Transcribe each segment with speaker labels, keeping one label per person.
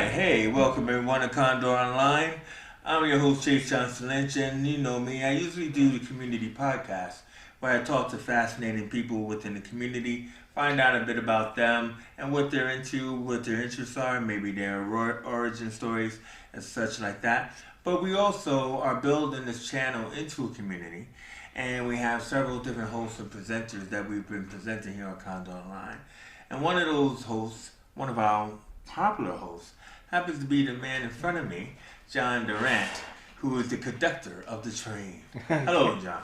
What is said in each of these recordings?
Speaker 1: Alright, hey, welcome everyone to Condor Online. I'm your host Chase Johnson Lynch, and you know me, I usually do the community podcast where I talk to fascinating people within the community, find out a bit about them and what they're into, what their interests are, maybe their origin stories and such like that. But we also are building this channel into a community, and we have several different hosts and presenters that we've been presenting here on Condor Online. And one of those hosts, one of our popular host, happens to be the man in front of me, John Durrant, who is the conductor of the train. Hello, John.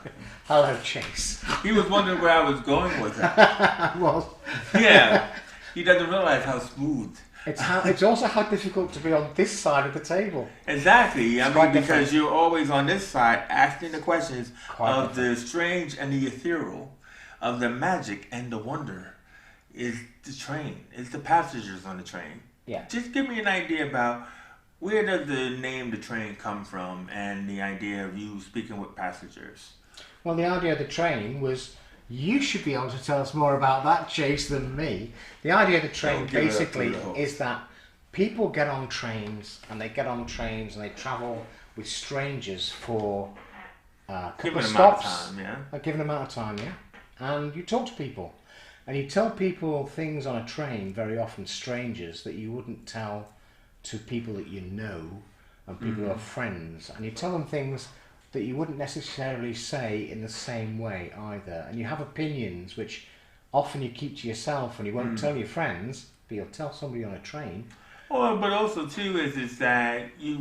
Speaker 2: Hello, Chase.
Speaker 1: He was wondering where I was going with it.
Speaker 2: Well,
Speaker 1: Yeah, he doesn't realize how smooth.
Speaker 2: it's also how difficult to be on this side of the table.
Speaker 1: Exactly. I mean, because
Speaker 2: different.
Speaker 1: you're always on this side asking the questions
Speaker 2: Quite
Speaker 1: of the strange and the ethereal, of the magic and the wonder. Is the train? Is the passengers on the train?
Speaker 2: Yeah.
Speaker 1: Just give me an idea about where does the name the train come from, and the idea of you speaking with passengers.
Speaker 2: Well, the idea of the train was, you should be able to tell us more about that, Chase, than me. The idea of the train
Speaker 1: Don't give it up
Speaker 2: basically
Speaker 1: to the host.
Speaker 2: is that people get on trains and they travel with strangers for a couple
Speaker 1: Given
Speaker 2: of
Speaker 1: amount of
Speaker 2: stops.
Speaker 1: time, yeah.
Speaker 2: A given amount of time, yeah. And you talk to people. And you tell people things on a train, very often strangers, that you wouldn't tell to people that you know and people who are friends. And you tell them things that you wouldn't necessarily say in the same way either. And you have opinions which often you keep to yourself and you won't tell your friends, but you'll tell somebody on a train.
Speaker 1: Well, but also too is that you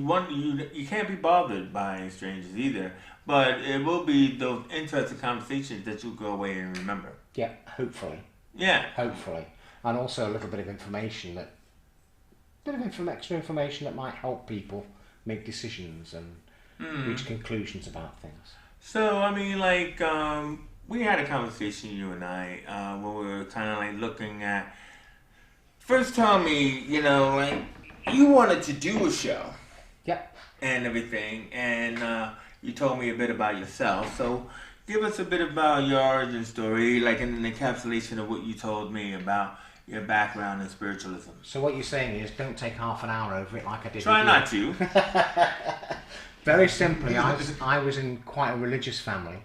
Speaker 1: can't be bothered by strangers either. But it will be those interesting conversations that you'll go away and remember.
Speaker 2: Yeah, hopefully.
Speaker 1: Yeah.
Speaker 2: Hopefully. And also a little bit of information extra information that might help people make decisions and reach conclusions about things.
Speaker 1: So, I mean, like, we had a conversation, you and I, when we were kind of like looking at. First, tell me, you know, like, you wanted to do a show.
Speaker 2: Yep.
Speaker 1: And everything, and you told me a bit about yourself. So, give us a bit about your origin story, like in an encapsulation of what you told me about your background in spiritualism.
Speaker 2: So what you're saying is, don't take half an hour over it like I did.
Speaker 1: Try
Speaker 2: with
Speaker 1: not
Speaker 2: you.
Speaker 1: to.
Speaker 2: Very simply, I was in quite a religious family,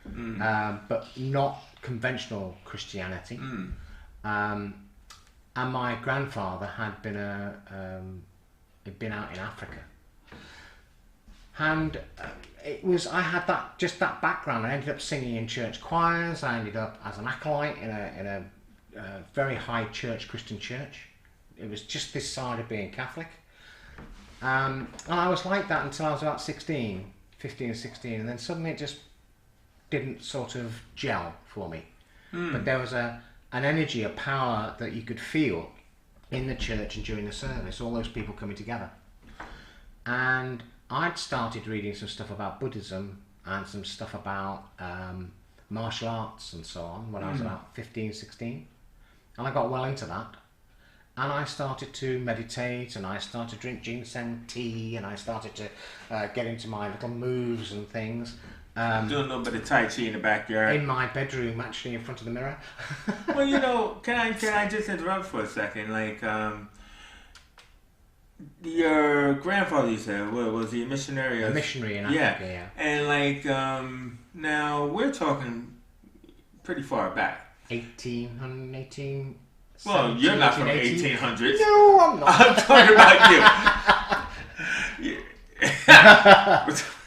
Speaker 2: but not conventional Christianity. And my grandfather had been been out in Africa, and I had that background. I ended up singing in church choirs. I ended up as an acolyte in a very high church, Christian church. It was just this side of being Catholic. And I was like that until I was about 15 or 16, and then suddenly it just didn't sort of gel for me. But there was an energy, a power that you could feel in the church and during the service, all those people coming together. And I'd started reading some stuff about Buddhism and some stuff about martial arts and so on when I was about 15, 16. And I got well into that. And I started to meditate, and I started to drink ginseng tea, and I started to get into my little moves and things.
Speaker 1: Doing a little bit of Tai Chi in the backyard.
Speaker 2: In my bedroom, actually, in front of the mirror.
Speaker 1: Well, you know, can I just interrupt for a second? Like, your grandfather, you said, was he a missionary?
Speaker 2: A missionary in Africa, yeah.
Speaker 1: And like, now we're talking pretty far back.
Speaker 2: 18.
Speaker 1: Well, you're not from
Speaker 2: 1880.
Speaker 1: 1800s.
Speaker 2: No, I'm not.
Speaker 1: I'm talking about you.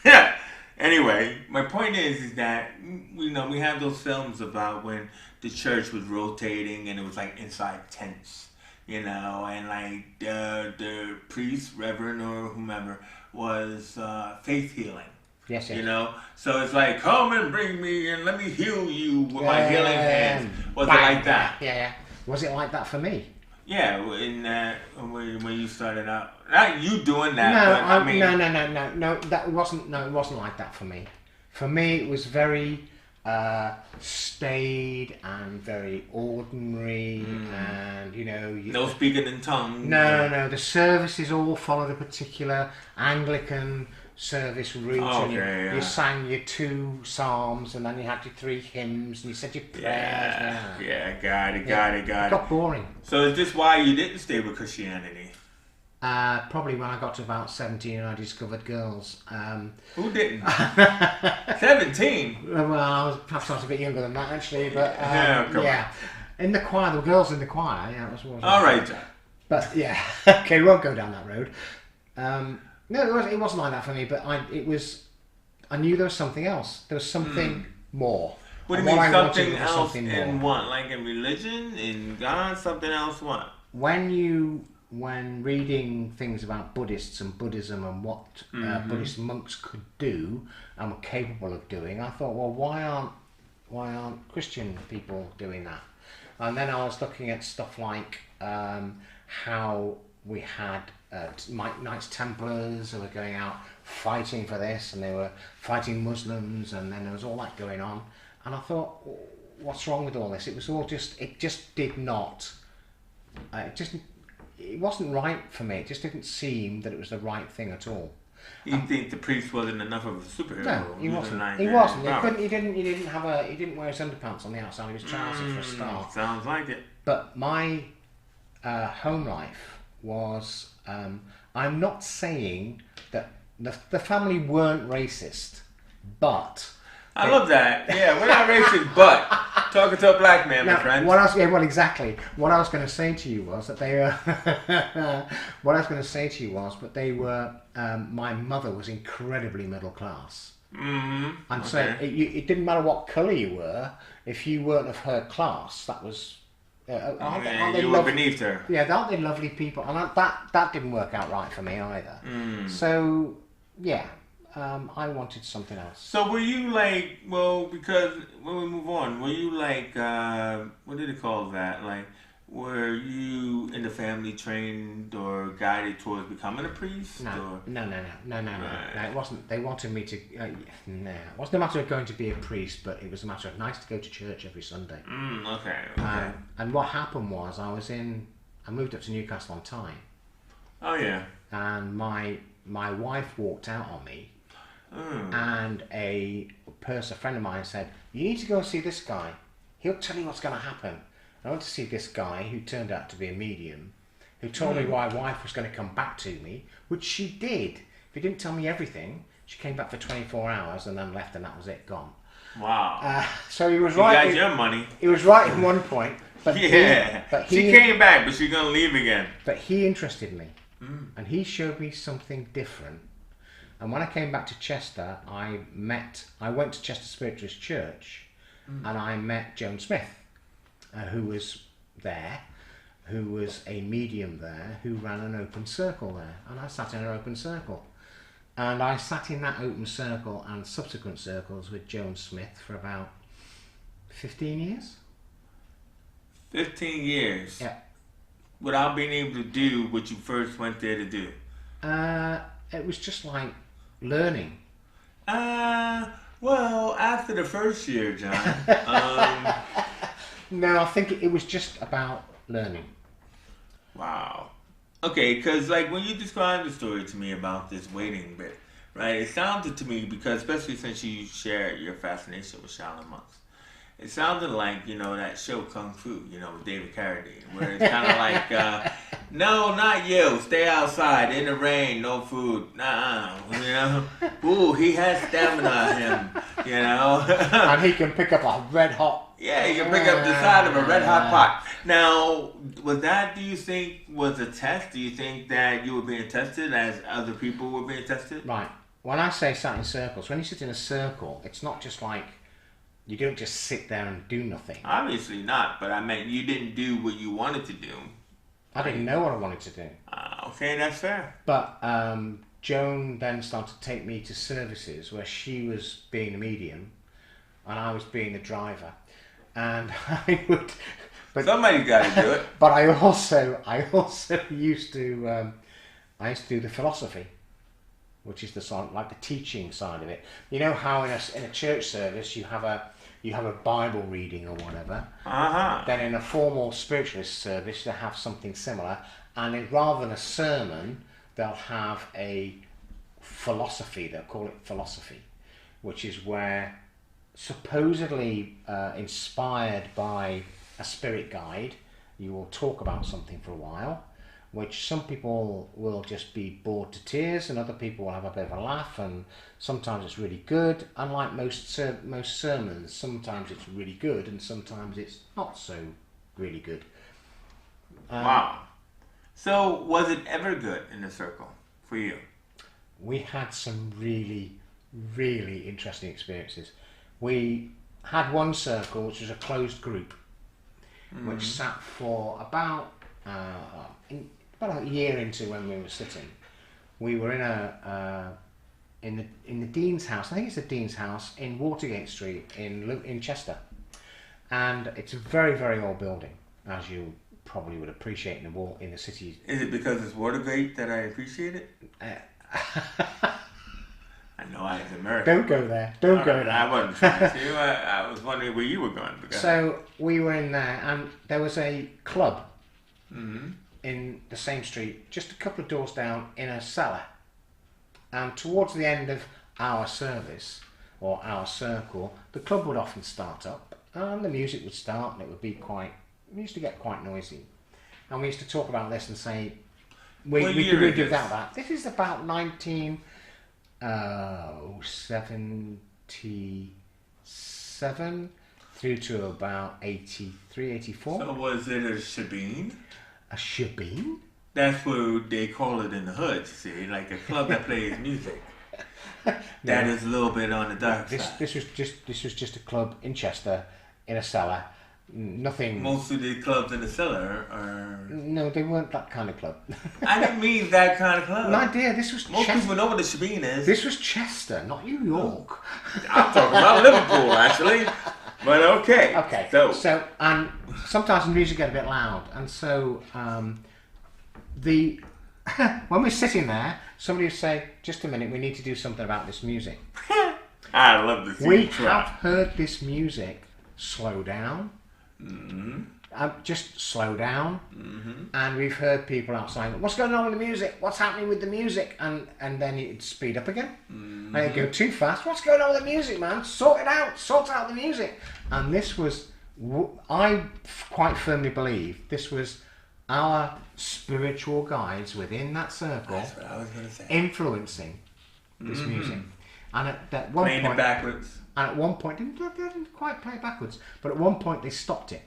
Speaker 1: Yeah. Anyway, my point is that, you know, we have those films about when the church was rotating and it was like inside tents, you know, and like the priest, reverend, or whomever was faith healing.
Speaker 2: Yes.
Speaker 1: You know, so it's like, come and bring me and let me heal you with my healing hands. Was it like that?
Speaker 2: Yeah. Was it like that for me?
Speaker 1: Yeah, in when you started out, not you doing that.
Speaker 2: No. That wasn't. No, it wasn't like that for me. For me, it was very staid and very ordinary, and you know.
Speaker 1: No speaking in tongues.
Speaker 2: No. The services all followed a particular Anglican service route, and you sang your 2 psalms, and then you had your 3 hymns, and you said your prayers.
Speaker 1: Yeah, got it.
Speaker 2: It got boring.
Speaker 1: So is this why you didn't stay with Christianity?
Speaker 2: Probably when I got to about 17 and I discovered girls.
Speaker 1: Who didn't? 17?
Speaker 2: Well, perhaps I was a bit younger than that actually, but
Speaker 1: Come on.
Speaker 2: in the choir, the girls in the choir, yeah, it was
Speaker 1: All right, John.
Speaker 2: But yeah, okay, we won't go down that road. No, it wasn't like that for me. But I knew there was something else. There was something more.
Speaker 1: What do you mean something else in what? Like in religion, in God, something else? What?
Speaker 2: When reading things about Buddhists and Buddhism and what Buddhist monks could do and were capable of doing, I thought, well, why aren't Christian people doing that? And then I was looking at stuff like how we had Knights Templars who were going out fighting for this, and they were fighting Muslims, and then there was all that going on. And I thought, what's wrong with all this? It just did not. It wasn't right for me. It just didn't seem that it was the right thing at all.
Speaker 1: You think the priest wasn't enough of a superhero?
Speaker 2: No, he wasn't.
Speaker 1: Like
Speaker 2: he wasn't. He didn't wear his underpants on the outside of his trousers for a start.
Speaker 1: Sounds like it.
Speaker 2: But my home life was. I'm not saying that the family weren't racist, but.
Speaker 1: I love that. Yeah, we're not racist, but talking to a black man, my friend.
Speaker 2: Exactly. What I was going to say to you was that they were. What I was going to say to you was, but they were. My mother was incredibly middle class, and so it didn't matter what colour you were. If you weren't of her class, that was. Aren't they
Speaker 1: you were beneath her.
Speaker 2: Yeah, aren't they lovely people? And that didn't work out right for me either. So yeah. I wanted something else.
Speaker 1: So were you like, well, because when we move on, were you like, what did it call that? Like, were you in the family trained or guided towards becoming a priest?
Speaker 2: No. It wasn't. They wanted me to. No, it wasn't a matter of going to be a priest, but it was a matter of nice to go to church every Sunday.
Speaker 1: Okay.
Speaker 2: And what happened was, I moved up to Newcastle on Tyne.
Speaker 1: Oh yeah.
Speaker 2: And my wife walked out on me. And a friend of mine said, you need to go and see this guy. He'll tell you what's going to happen. And I went to see this guy who turned out to be a medium, who told me my wife was going to come back to me, which she did. If he didn't tell me everything, she came back for 24 hours and then left, and that was it, gone.
Speaker 1: Wow.
Speaker 2: So he was right.
Speaker 1: You got your money.
Speaker 2: He was right in one point. But
Speaker 1: she came back, but she's going to leave again.
Speaker 2: But he interested me. And he showed me something different. And when I came back to Chester, I went to Chester Spiritualist Church, and I met Joan Smith, who was there, who was a medium there, who ran an open circle there. And I sat in an open circle. And I sat in that open circle and subsequent circles with Joan Smith for about 15 years.
Speaker 1: 15 years?
Speaker 2: Yeah.
Speaker 1: Without being able to do what you first went there to do?
Speaker 2: It was just like learning.
Speaker 1: Well, after the first year, John.
Speaker 2: No, I think it was just about learning.
Speaker 1: Wow. Okay, because like when you described the story to me about this waiting bit, right? It sounded to me, because especially since you share your fascination with Shaolin monks, it sounded like, that show Kung Fu, with David Carradine, where it's kind of like, no, not you, stay outside, in the rain, no food, ooh, he has stamina, him,
Speaker 2: And he can pick up a red hot...
Speaker 1: Yeah, he can pick up the side of a red hot pot. Now, do you think, was a test? Do you think that you were being tested as other people were being tested?
Speaker 2: Right. When I say sat in circles, when you sit in a circle, it's not just like... You don't just sit there and do nothing.
Speaker 1: Obviously not, but I meant you didn't do what you wanted to do.
Speaker 2: I didn't know what I wanted to do.
Speaker 1: Okay, that's fair.
Speaker 2: But Joan then started to take me to services where she was being the medium and I was being the driver. And I would... But
Speaker 1: somebody's got to do it.
Speaker 2: But I also used to do the philosophy, which is the sort like the teaching side of it. You know how in a church service you have a Bible reading or whatever. Then in a formal spiritualist service they have something similar, and rather than a sermon they'll have a philosophy. They'll call it philosophy, which is where supposedly inspired by a spirit guide, you will talk about something for a while, which some people will just be bored to tears, and other people will have a bit of a laugh, and sometimes it's really good. Unlike most sermons, sometimes it's really good, and sometimes it's not so really good.
Speaker 1: Wow. So, was it ever good in the circle for you?
Speaker 2: We had some really, really interesting experiences. We had one circle, which was a closed group, which sat for about a year into when we were sitting. We were in the Dean's house. I think it's the Dean's house in Watergate Street in Chester, and it's a very, very old building, as you probably would appreciate in the city.
Speaker 1: Is it because it's Watergate that I appreciate it? I know I was American.
Speaker 2: Don't go there. Don't go there.
Speaker 1: I wasn't trying to. I was wondering where you were going.
Speaker 2: So we were in there, and there was a club in the same street, just a couple of doors down, in a cellar. And towards the end of our service, or our circle, the club would often start up, and the music would start, and we used to get quite noisy. And we used to talk about this and say, we could do that. This is about 1977 through to about 83, 84.
Speaker 1: So was it a shebeen?
Speaker 2: A shebeen?
Speaker 1: That's what they call it in the hood, see, like a club that plays music. That is a little bit on the dark side.
Speaker 2: This was just a club in Chester, in a cellar. Nothing.
Speaker 1: Most of the clubs in the cellar are.
Speaker 2: No, they weren't that kind of club.
Speaker 1: I didn't mean that kind of club.
Speaker 2: No, dear, this was.
Speaker 1: Most people know what a shebeen is.
Speaker 2: This was Chester, not New York.
Speaker 1: I'm talking about Liverpool, actually. But okay.
Speaker 2: Okay. So and sometimes the music get a bit loud, and so when we're sitting there, somebody would say, "Just a minute, we need to do something about this music."
Speaker 1: I love this.
Speaker 2: We have heard this music slow down. Just slow down. And we've heard people outside, what's going on with the music? What's happening with the music? And then it'd speed up again. And it'd go too fast. What's going on with the music, man? Sort it out. Sort out the music. And this was, I quite firmly believe, this was our spiritual guides within that circle.
Speaker 1: That's what I was going to say.
Speaker 2: Influencing this music. And at that one
Speaker 1: Playing
Speaker 2: point,
Speaker 1: it backwards.
Speaker 2: And at one point, they didn't quite play it backwards, but at one point they stopped it.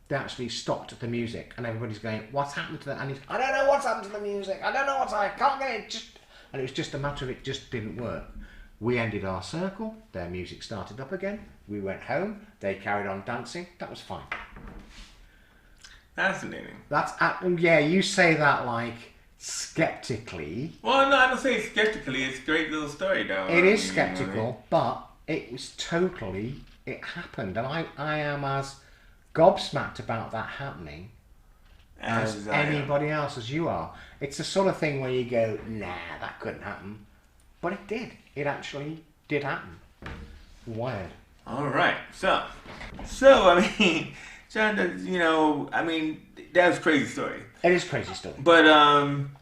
Speaker 2: They actually stopped the music, and everybody's going, "What's happened to that?" And I don't know what's happened to the music. I don't know I can't get it. And it was just a matter of it just didn't work. We ended our circle. Their music started up again. We went home. They carried on dancing. That was fine.
Speaker 1: Fascinating.
Speaker 2: Yeah. You say that like skeptically.
Speaker 1: Well, no, I don't say skeptically. It's a great little story, though.
Speaker 2: It is skeptical, but it was totally. It happened, and I am as gobsmacked about that happening as anybody else, as you are. It's the sort of thing where you go, nah, that couldn't happen. But it did. It actually did happen. Weird.
Speaker 1: All right. So I mean, John, that was a crazy story.
Speaker 2: It is a crazy story.
Speaker 1: But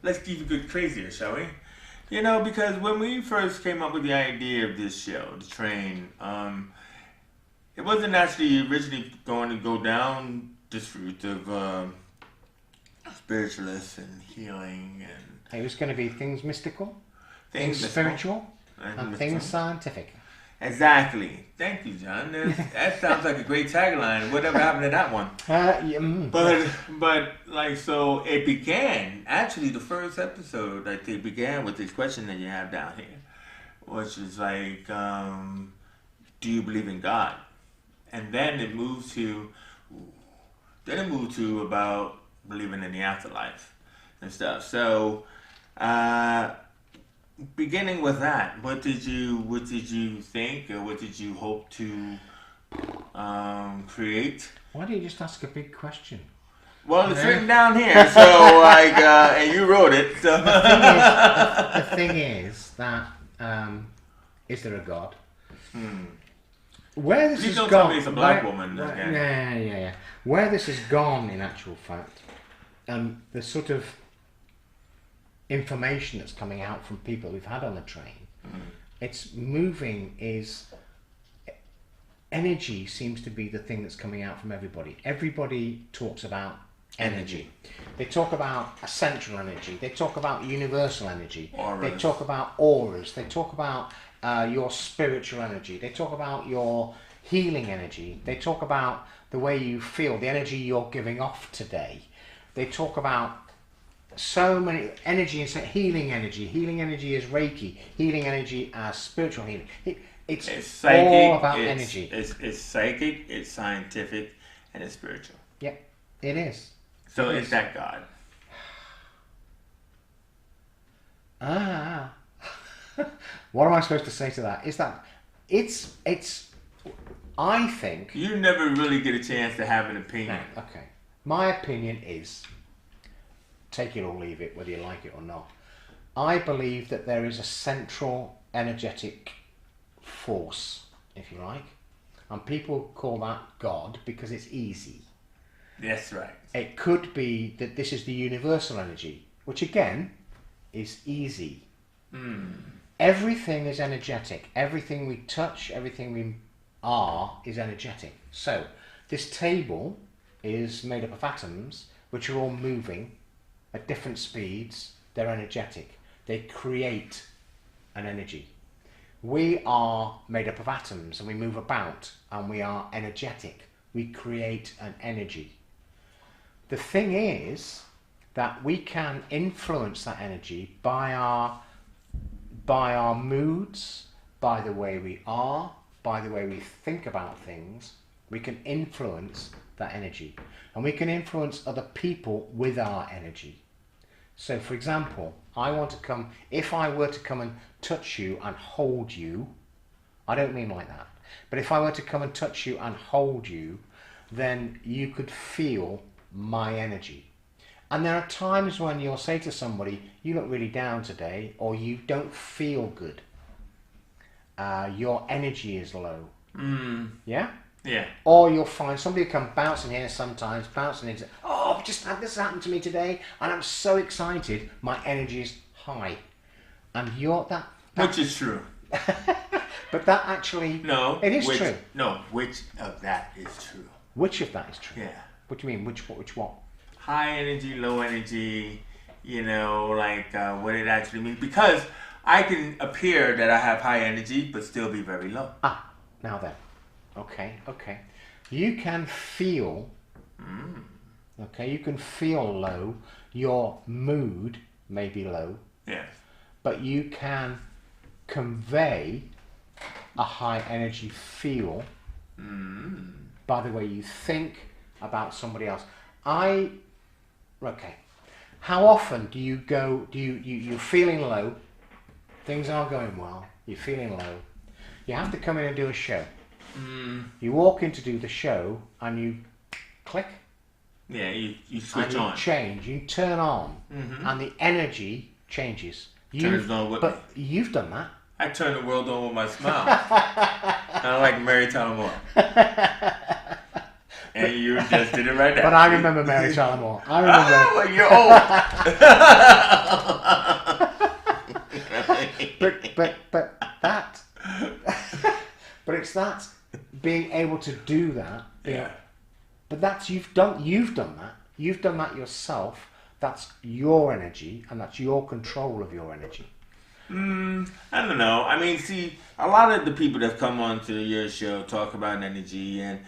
Speaker 1: let's keep it good crazier, shall we? Because when we first came up with the idea of this show, The Train, it wasn't actually originally going to go down this route of spiritualists and healing and.
Speaker 2: It was going to be things mystical, things
Speaker 1: mystical,
Speaker 2: and things scientific.
Speaker 1: Exactly. Thank you, John. That sounds like a great tagline. Whatever happened to that one? But so it began. Actually, the first episode, it began with this question that you have down here, which is like, do you believe in God? And then it moved to about believing in the afterlife and stuff. So, beginning with that, what did you think, or what did you hope to create?
Speaker 2: Why don't you just ask a big question?
Speaker 1: Well, it's written down here, so and you wrote it. So
Speaker 2: the thing is that is there a God? Where this
Speaker 1: Please
Speaker 2: has
Speaker 1: don't
Speaker 2: gone,
Speaker 1: tell me it's a black woman.
Speaker 2: Yeah. Where this has gone, in actual fact, the sort of information that's coming out from people we've had on the train, it's moving. Energy seems to be the thing that's coming out from everybody. Everybody talks about energy. They talk about essential energy. They talk about universal energy.
Speaker 1: Auras.
Speaker 2: They talk about auras. They talk about your spiritual energy. They talk about your healing energy. They talk about the way you feel, the energy you're giving off today. They talk about so many energy and healing energy. Healing energy is Reiki. Healing energy as spiritual healing. It's psychic, all about energy.
Speaker 1: It's psychic, it's scientific, and it's spiritual.
Speaker 2: Yep, it is.
Speaker 1: So is that God?
Speaker 2: What am I supposed to say to that? Is that it's I think
Speaker 1: you never really get a chance to have an opinion.
Speaker 2: No, okay. My opinion is, take it or leave it, whether you like it or not. I believe that there is a central energetic force, if you like, and people call that God because it's easy.
Speaker 1: That's right.
Speaker 2: It could be that this is the universal energy, which again is easy. Everything is energetic. Everything we touch, everything we are is energetic. So this table is made up of atoms which are all moving at different speeds. They're energetic. They create an energy. We are made up of atoms and we move about and we are energetic. We create an energy. The thing is that we can influence that energy by our moods, by the way we are, by the way we think about things. We can influence that energy. And we can influence other people with our energy. So for example, if I were to come and touch you and hold you, I don't mean like that, but if I were to come and touch you and hold you, then you could feel my energy. And there are times when you'll say to somebody, you look really down today, or you don't feel good. Your energy is low. Yeah?
Speaker 1: Yeah.
Speaker 2: Or you'll find somebody will come bouncing here sometimes, bouncing into, oh, I've just had this happen to me today, and I'm so excited, my energy is high. And
Speaker 1: which is true.
Speaker 2: But that actually...
Speaker 1: No.
Speaker 2: It is true.
Speaker 1: No, which of that is true?
Speaker 2: Which of that is true?
Speaker 1: Yeah.
Speaker 2: What do you mean? Which what?
Speaker 1: High energy, low energy, what it actually means. Because I can appear that I have high energy, but still be very low.
Speaker 2: Now then. Okay. You can feel, you can feel low. Your mood may be low.
Speaker 1: Yes.
Speaker 2: But you can convey a high energy feel by the way you think about somebody else. How often do you're feeling low, things aren't going well, you're feeling low, you have to come in and do a show. You walk in to do the show and you click.
Speaker 1: Yeah, you switch on.
Speaker 2: You change, you turn on, and the energy changes.
Speaker 1: Turns on with
Speaker 2: But you've done that.
Speaker 1: I turn the world on with my smile. I like Mary Tyler Moore. And you just did it right now.
Speaker 2: But I remember Mary Tyler Moore. I remember.
Speaker 1: You're
Speaker 2: old. but that. But it's that being able to do that.
Speaker 1: Yeah.
Speaker 2: But that's you've done that. You've done that yourself. That's your energy, and that's your control of your energy.
Speaker 1: I don't know. I mean, see, a lot of the people that come on to your show talk about energy, and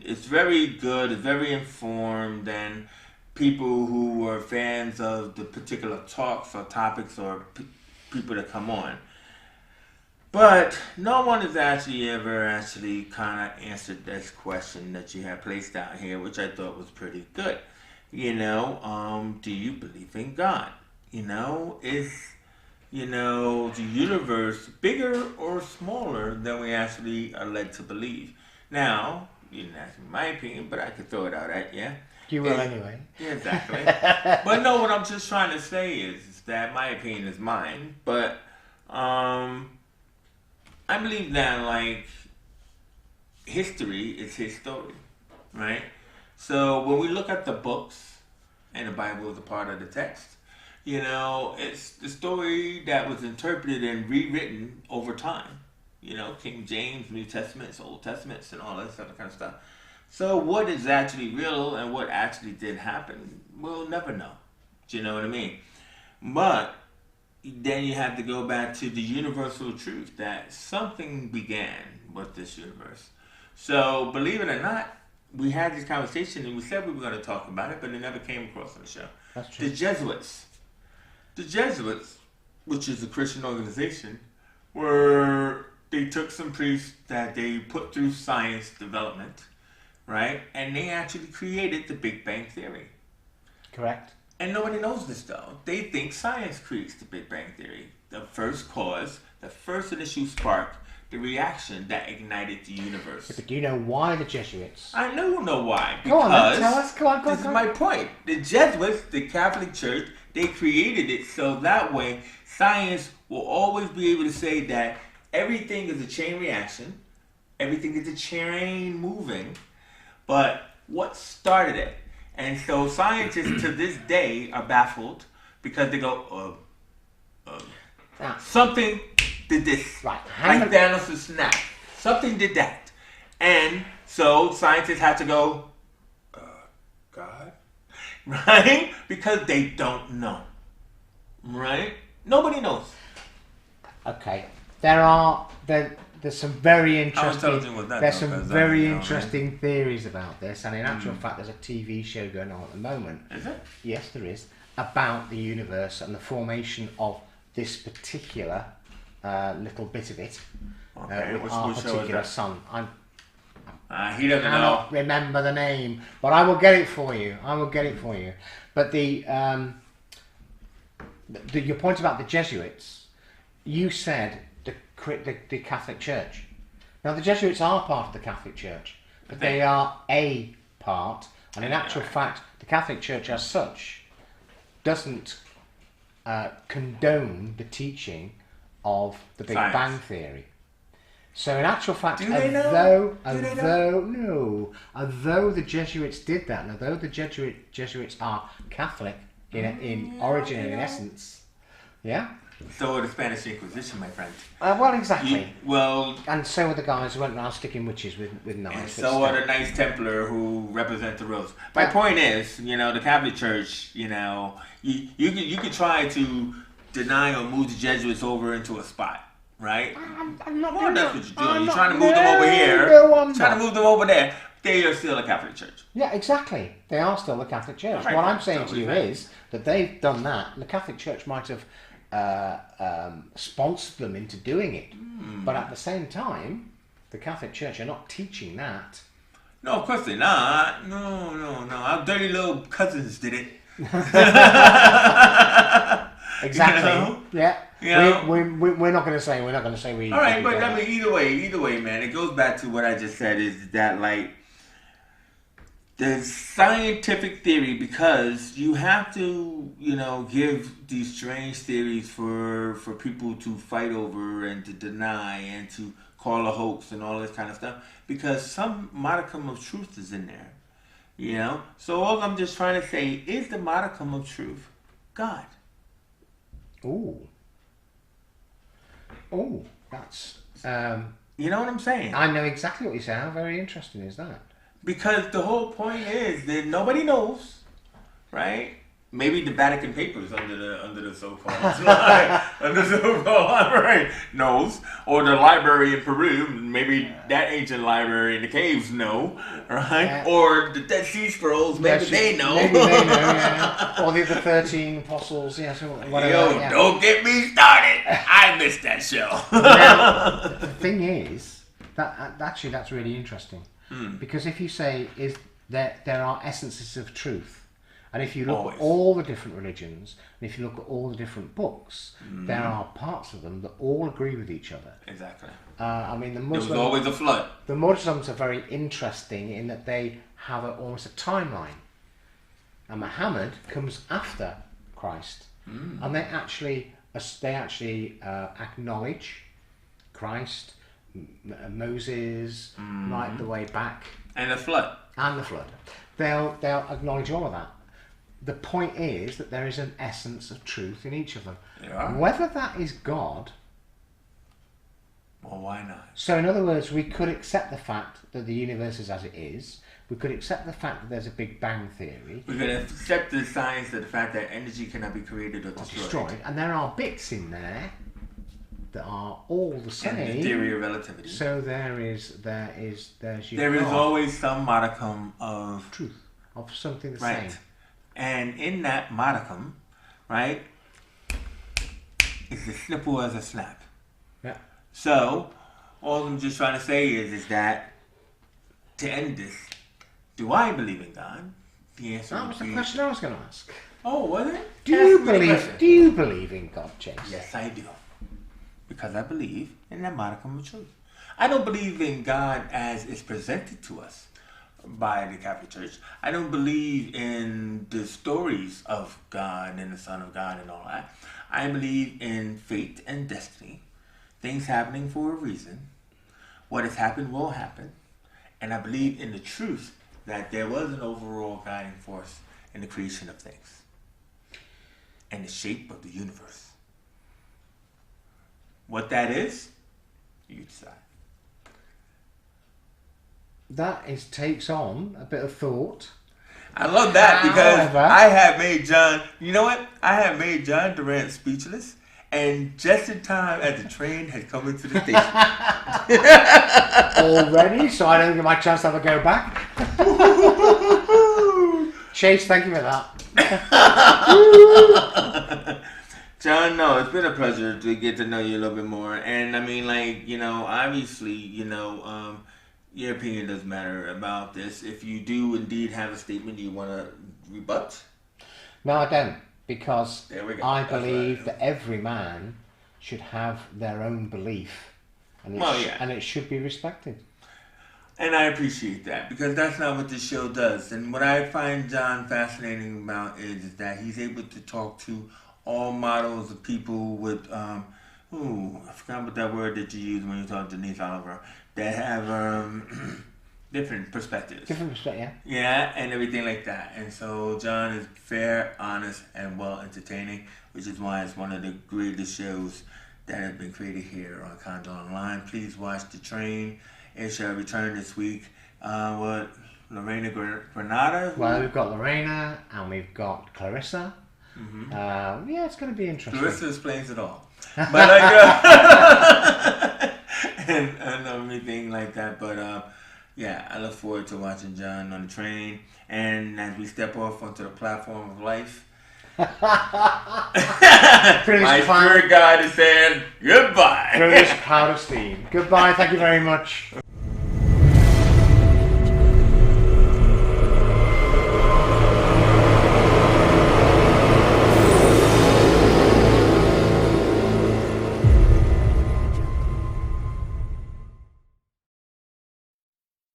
Speaker 1: it's very good, it's very informed, and people who are fans of the particular talks or topics or people that come on. But no one has ever kind of answered this question that you have placed out here, which I thought was pretty good. Do you believe in God? Is the universe bigger or smaller than we actually are led to believe? Now, you didn't ask me my opinion, but I could throw it out at you.
Speaker 2: You will anyway.
Speaker 1: Yeah, exactly. But no, what I'm just trying to say is that my opinion is mine, but I believe that history is his story, right? So when we look at the books, and the Bible is a part of the text, it's the story that was interpreted and rewritten over time. King James, New Testaments, Old Testaments, and all that other kind of stuff. So what is actually real and what actually did happen, we'll never know. Do you know what I mean? But then you have to go back to the universal truth that something began with this universe. So believe it or not, we had this conversation and we said we were going to talk about it, but it never came across on the show.
Speaker 2: That's true.
Speaker 1: The Jesuits. The Jesuits, which is a Christian organization, were they took some priests that they put through science development, right? And they actually created the Big Bang Theory.
Speaker 2: Correct.
Speaker 1: And nobody knows this though. They think science creates the Big Bang Theory. The first cause, the first initial spark, the reaction that ignited the universe.
Speaker 2: But do you know why the Jesuits?
Speaker 1: I don't know why.
Speaker 2: Go on, then,
Speaker 1: Because
Speaker 2: tell us. Go on.
Speaker 1: this is my point. The Jesuits, the Catholic Church, they created it so that way science will always be able to say that everything is a chain reaction, everything is a chain moving, but what started it? And so scientists to this day are baffled because they go, something did this.
Speaker 2: Right.
Speaker 1: Like Thanos' snap. Something did that. And so scientists had to go, God? Right? Because they don't know. Right? Nobody knows.
Speaker 2: Okay. There's some very interesting. There's some very interesting theories about this, and in actual fact, there's a TV show going on at the moment.
Speaker 1: Is it?
Speaker 2: Yes, there is, about the universe and the formation of this particular little bit of it.
Speaker 1: Okay,
Speaker 2: with our
Speaker 1: which show is
Speaker 2: particular
Speaker 1: that?
Speaker 2: son.
Speaker 1: He doesn't know.
Speaker 2: Cannot remember the name, but I will get it for you. But your point about the Jesuits, you said the Catholic Church. Now the Jesuits are part of the Catholic Church, but they are a part, and in actual fact, the Catholic Church as such doesn't condone the teaching of the Big Bang Theory. So in actual fact, although the Jesuits did that, and although the Jesuits are Catholic in origin and in essence, yeah.
Speaker 1: So the Spanish Inquisition, my friend.
Speaker 2: Well, exactly.
Speaker 1: And
Speaker 2: so are the guys who went around sticking witches with knives.
Speaker 1: And so are the Knights Templar who represent the rose. My point is, the Catholic Church, you could try to deny or move the Jesuits over into a spot. Right?
Speaker 2: I'm not
Speaker 1: doing
Speaker 2: that.
Speaker 1: That's what you're doing. You're trying to move them over here. Trying to move them over there. They are still a Catholic Church.
Speaker 2: Yeah, exactly. They are still the Catholic Church. Right. What I'm saying to you is that they've done that, and the Catholic Church might have sponsored them into doing it. But at the same time, the Catholic Church are not teaching that.
Speaker 1: No, of course they're not. No. Our dirty little cousins did it.
Speaker 2: Exactly. Yeah. We're not going to say. We're not going to say we.
Speaker 1: All right, but I mean, either way, man, it goes back to what I just said. Is that like the scientific theory? Because you have to, give these strange theories for people to fight over and to deny and to call a hoax and all this kind of stuff. Because some modicum of truth is in there. So all I'm just trying to say is the modicum of truth, God.
Speaker 2: Oh, that's...
Speaker 1: you know what I'm saying?
Speaker 2: I know exactly what you're saying. How very interesting is that?
Speaker 1: Because the whole point is that nobody knows, right? Maybe the Vatican papers under the so-called right, knows, or the library in Peru, maybe that ancient library in the caves know, right? Or the Dead Sea Scrolls, maybe they know.
Speaker 2: Maybe they know, yeah. Or the 13 apostles, yeah. So whatever.
Speaker 1: Don't get me started. I missed that show.
Speaker 2: Now, the thing is that actually that's really interesting because if you say is there are essences of truth. And if you look at all the different religions, and if you look at all the different books, there are parts of them that all agree with each other.
Speaker 1: Exactly.
Speaker 2: I mean, the Muslims...
Speaker 1: There was always a flood.
Speaker 2: The Muslims are very interesting in that they have almost a timeline. And Muhammad comes after Christ. And they actually acknowledge Christ, Moses, right the way back.
Speaker 1: And the flood.
Speaker 2: They'll acknowledge all of that. The point is that there is an essence of truth in each of them.
Speaker 1: Yeah.
Speaker 2: Whether that is God...
Speaker 1: Well, why not?
Speaker 2: So in other words, we could accept the fact that the universe is as it is, We could accept the fact that there's a Big Bang theory.
Speaker 1: We're going to accept the science of the fact that energy cannot be created or destroyed.
Speaker 2: And there are bits in there that are all the same.
Speaker 1: And the theory of relativity.
Speaker 2: So there's
Speaker 1: There is always some modicum of
Speaker 2: truth, of something the
Speaker 1: right.
Speaker 2: same.
Speaker 1: And in that modicum, right, it's as simple as a snap.
Speaker 2: Yeah.
Speaker 1: So, all I'm just trying to say is that to end this, do I believe in God? The answer
Speaker 2: That was the question I was going to ask.
Speaker 1: Oh, was it?
Speaker 2: Do you believe in God, Chase?
Speaker 1: Yes, I do. Because I believe in that modicum of truth. I don't believe in God as it's presented to us by the Catholic Church. I don't believe in the stories of God and the Son of God and all that. I believe in fate and destiny. Things happening for a reason. What has happened will happen. And I believe in the truth that there was an overall guiding force in the creation of things and the shape of the universe. What that is, you decide.
Speaker 2: That takes on a bit of thought.
Speaker 1: I love that because
Speaker 2: However,
Speaker 1: I have made John, you know what? I have made John Durrant speechless, and just in time as the train has come into the station.
Speaker 2: Already, so I don't get my chance to have a go back. Chase, thank you for that.
Speaker 1: John, no, it's been a pleasure to get to know you a little bit more. And I mean, like, obviously, your opinion does matter about this. If you do indeed have a statement you want to rebut.
Speaker 2: No, I don't. Because
Speaker 1: There we go.
Speaker 2: I
Speaker 1: That's
Speaker 2: believe
Speaker 1: right.
Speaker 2: that every man should have their own belief. And and it should be respected.
Speaker 1: And I appreciate that because that's not what this show does. And what I find John fascinating about is that he's able to talk to all models of people with, I forgot what that word that you use when you talk to Denise Oliver, that have different perspectives.
Speaker 2: Different perspective, yeah.
Speaker 1: Yeah, and everything like that. And so John is fair, honest, and well entertaining, which is why it's one of the greatest shows that have been created here on Condor Online. Please watch The Train. It shall return this week. Lorena Granada?
Speaker 2: Well, we've got Lorena and we've got Clarissa.
Speaker 1: Mm-hmm.
Speaker 2: Yeah, it's going to be interesting.
Speaker 1: Clarissa explains it all. But like, and everything like that. But yeah, I look forward to watching John on the train. And as we step off onto the platform of life, my spirit guide is saying goodbye.
Speaker 2: British cloud of steam. Goodbye, thank you very much.